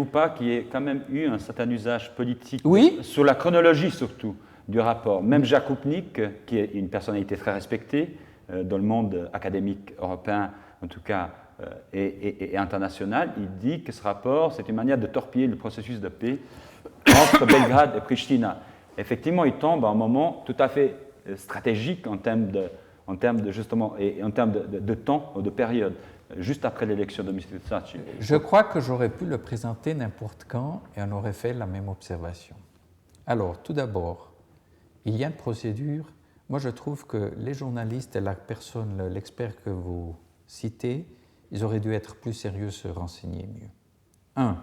Ou pas qu'il y ait quand même eu un certain usage politique Oui. sur la chronologie surtout du rapport. Même Jacques Koupnik, qui est une personnalité très respectée dans le monde académique européen, en tout cas, et international, il dit que ce rapport, c'est une manière de torpiller le processus de paix entre Belgrade et Pristina. Effectivement, il tombe à un moment tout à fait stratégique en termes de justement, et en termes de temps ou de période, juste après l'élection de Mladić. Je crois que j'aurais pu le présenter n'importe quand et on aurait fait la même observation. Alors, tout d'abord, il y a une procédure. Moi, je trouve que les journalistes et la personne, l'expert que vous citez, ils auraient dû être plus sérieux, se renseigner mieux. 1.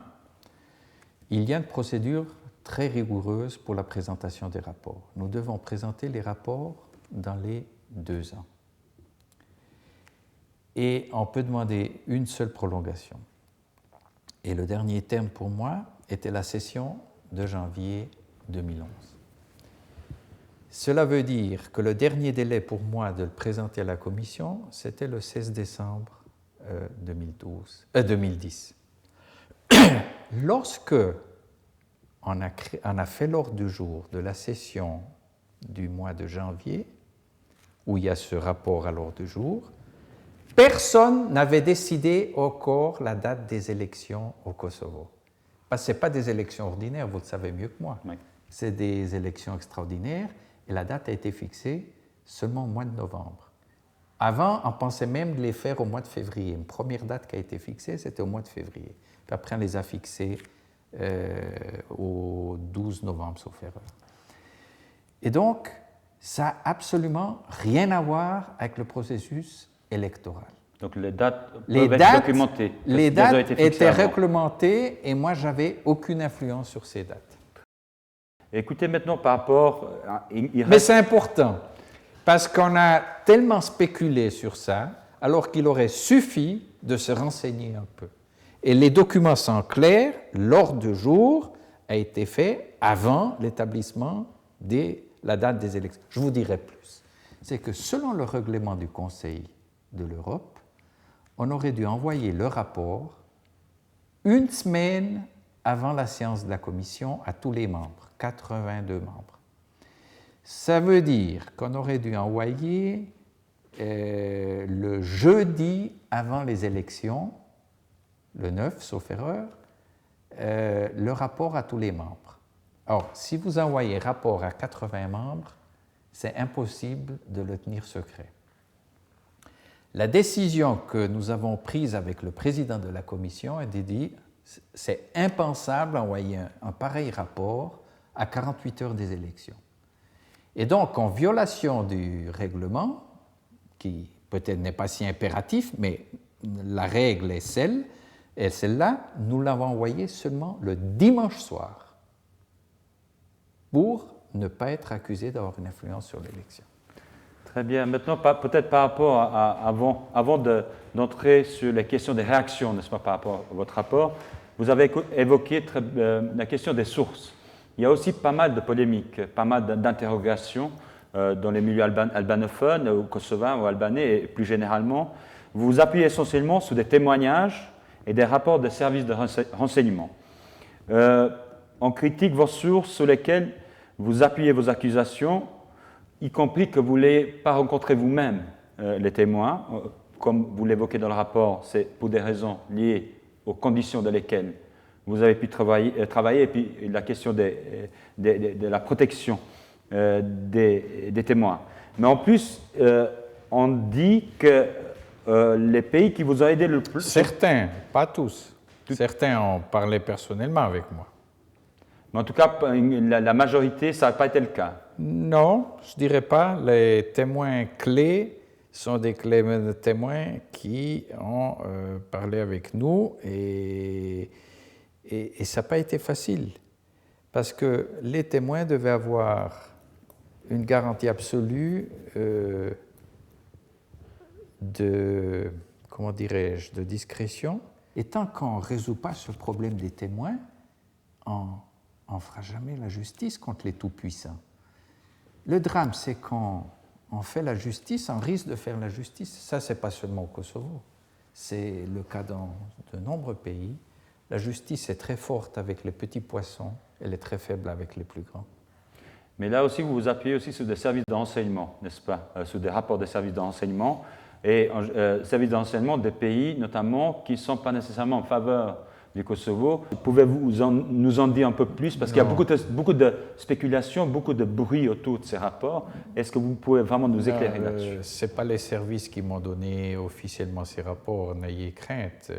Il y a une procédure très rigoureuse pour la présentation des rapports. Nous devons présenter les rapports dans les 2 ans. Et on peut demander une seule prolongation. Et le dernier terme pour moi était la session de janvier 2011. Cela veut dire que le dernier délai pour moi de le présenter à la Commission, c'était le 16 décembre 2010. Lorsque on a fait l'ordre du jour de la session du mois de janvier, où il y a ce rapport à l'ordre du jour, personne n'avait décidé encore la date des élections au Kosovo. Parce que ce n'est pas des élections ordinaires, vous le savez mieux que moi. Oui. C'est des élections extraordinaires et la date a été fixée seulement au mois de novembre. Avant, on pensait même de les faire au mois de février. Une première date qui a été fixée, c'était au mois de février. Puis après, on les a fixées au 12 novembre, sauf erreur. Et donc, ça n'a absolument rien à voir avec le processus électoral. Donc les dates peuvent être documentées. Les dates étaient réglementées et moi, je n'avais aucune influence sur ces dates. Écoutez maintenant par rapport... Mais c'est important, parce qu'on a tellement spéculé sur ça, alors qu'il aurait suffi de se renseigner un peu. Et les documents sont clairs, l'ordre du jour a été fait avant l'établissement de la date des élections. Je vous dirai plus. C'est que selon le règlement du Conseil de l'Europe, on aurait dû envoyer le rapport une semaine avant la séance de la Commission à tous les membres, 82 membres. Ça veut dire qu'on aurait dû envoyer le jeudi avant les élections, le 9, sauf erreur, le rapport à tous les membres. Or, si vous envoyez rapport à 80 membres, c'est impossible de le tenir secret. La décision que nous avons prise avec le président de la Commission est de dire c'est impensable d'envoyer un pareil rapport à 48 heures des élections. Et donc, en violation du règlement, qui peut-être n'est pas si impératif, mais la règle est celle-là, nous l'avons envoyé seulement le dimanche soir pour ne pas être accusé d'avoir une influence sur l'élection. Très bien. Maintenant, peut-être par rapport avant d'entrer sur les questions des réactions, n'est-ce pas, par rapport à votre rapport, vous avez évoqué la question des sources. Il y a aussi pas mal de polémiques, pas mal d'interrogations dans les milieux albanophones, ou kosovains ou albanais, et plus généralement. Vous vous appuyez essentiellement sur des témoignages et des rapports des services de renseignement. On critique vos sources sur lesquelles vous appuyez vos accusations, y compris que vous ne les pas rencontré vous-même, les témoins. Comme vous l'évoquez dans le rapport, c'est pour des raisons liées aux conditions dans lesquelles vous avez pu travailler et puis la question de la protection des témoins. Mais en plus, on dit que les pays qui vous ont aidé le plus... Certains, pas tous. Certains ont parlé personnellement avec moi. Mais en tout cas, la majorité, ça n'a pas été le cas. Non, je ne dirais pas. Les témoins clés sont des témoins qui ont parlé avec nous et ça n'a pas été facile parce que les témoins devaient avoir une garantie absolue de discrétion. Et tant qu'on ne résout pas ce problème des témoins, on ne fera jamais la justice contre les tout-puissants. Le drame, c'est qu'on fait la justice, on risque de faire la justice. Ça, ce n'est pas seulement au Kosovo. C'est le cas dans de nombreux pays La justice est très forte avec les petits poissons, elle est très faible avec les plus grands. Mais là aussi, vous vous appuyez aussi sur des services de renseignement, n'est-ce pas? Sur des rapports des services de renseignement, et services de renseignement des pays, notamment, qui ne sont pas nécessairement en faveur du Kosovo. Pouvez-vous nous en dire un peu plus? Parce qu'il y a beaucoup de spéculations, beaucoup de bruit autour de ces rapports. Est-ce que vous pouvez vraiment nous éclairer là-dessus? Ce n'est pas les services qui m'ont donné officiellement ces rapports, n'ayez crainte.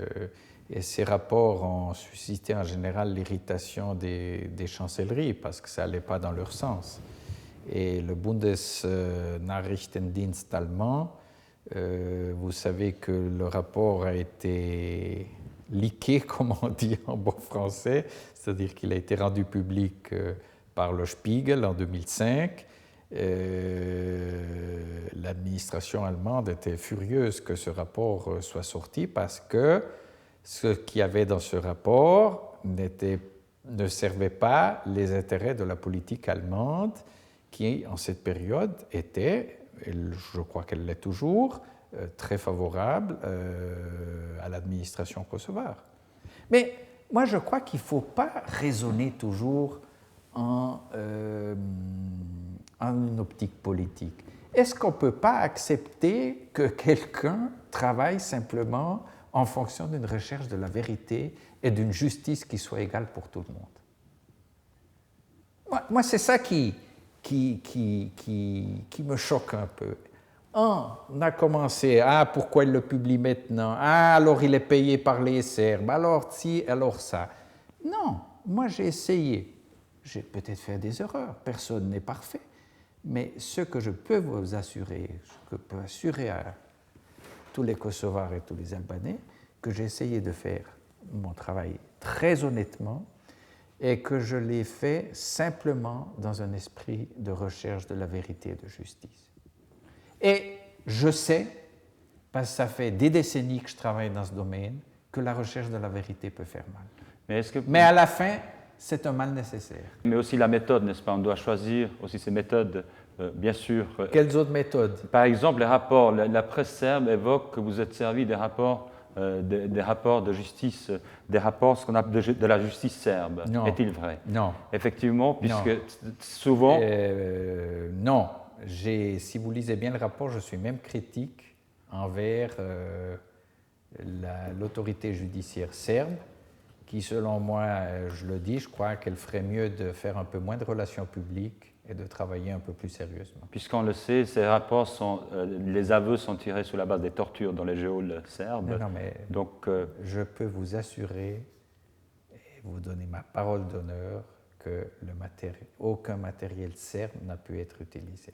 Et ces rapports ont suscité en général l'irritation des chancelleries parce que ça n'allait pas dans leur sens. Et le Bundesnachrichtendienst allemand, vous savez que le rapport a été leaké, comme on dit en bon français, c'est-à-dire qu'il a été rendu public par le Spiegel en 2005. L'administration allemande était furieuse que ce rapport soit sorti parce que ce qu'il y avait dans ce rapport ne servait pas les intérêts de la politique allemande qui, en cette période, était, et je crois qu'elle l'est toujours, très favorable à l'administration kosovare. Mais moi, je crois qu'il ne faut pas raisonner toujours en une optique politique. Est-ce qu'on ne peut pas accepter que quelqu'un travaille simplement en fonction d'une recherche de la vérité et d'une justice qui soit égale pour tout le monde? Moi c'est ça qui me choque un peu. On a commencé, pourquoi il le publie maintenant? Alors il est payé par les Serbes, alors ci, alors ça. Non, moi j'ai essayé. J'ai peut-être fait des erreurs, personne n'est parfait. Mais ce que je peux vous assurer, ce que je peux assurer à tous les Kosovars et tous les Albanais, que j'ai essayé de faire mon travail très honnêtement et que je l'ai fait simplement dans un esprit de recherche de la vérité et de justice. Et je sais, parce que ça fait des décennies que je travaille dans ce domaine, que la recherche de la vérité peut faire mal. Mais à la fin, c'est un mal nécessaire. Mais aussi la méthode, n'est-ce pas? On doit choisir aussi ces méthodes, bien sûr. Quelles autres méthodes? Par exemple, les rapports. La presse serbe évoque que vous êtes servi des rapports de justice, des rapports ce qu'on appelle de la justice serbe. Non. Est-il vrai? Non. Effectivement, puisque souvent... non. Si vous lisez bien le rapport, je suis même critique envers l'autorité judiciaire serbe, qui, selon moi, je le dis, je crois qu'elle ferait mieux de faire un peu moins de relations publiques et de travailler un peu plus sérieusement. Puisqu'on le sait, ces rapports les aveux sont tirés sur la base des tortures dans les geôles serbes. Non, mais donc, je peux vous assurer et vous donner ma parole d'honneur que aucun matériel serbe n'a pu être utilisé.